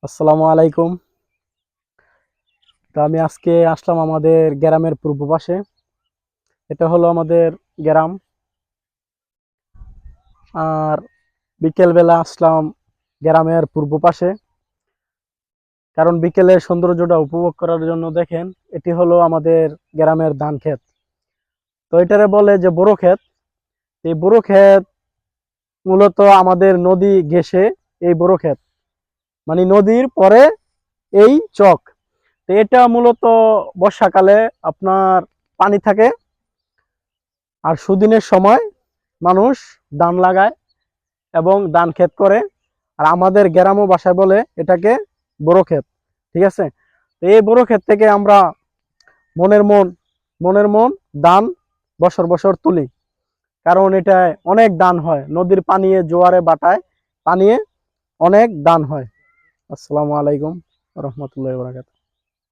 আসসালামু আলাইকুম। তো আমি আজকে আসলাম আমাদের গ্রামের পূর্ব পাশে। এটা হলো আমাদের গ্রাম। আর বিকেলবেলা আসলাম গ্রামের পূর্ব পাশে, কারণ বিকেলের সৌন্দর্যটা উপভোগ করার জন্য। দেখেন, এটি হলো আমাদের গ্রামের ধান ক্ষেত। তো এটারে বলে যে বোরো ক্ষেত। এই বোরো ক্ষেত মূলত আমাদের নদী ঘেঁষে এই বোরো ক্ষেত, মানে নদীর পরে এই চক। তো এটা মূলত বর্ষাকালে আপনার পানি থাকে, আর সুদিনের সময় মানুষ ধান লাগায় এবং ধান ক্ষেত করে। আর আমাদের গ্রাম্য ভাষায় বলে এটাকে বোরো ক্ষেত। ঠিক আছে? তো এই বোরো ক্ষেত থেকে আমরা মনের মন মনের মন ধান বছর বছর তুলি, কারণ এটা অনেক ধান হয়। নদীর পানিয়ে জোয়ারে বাটায় পানিয়ে অনেক ধান হয়। আসসালামু আলাইকুম রহমতুল্লাহ বরকাত।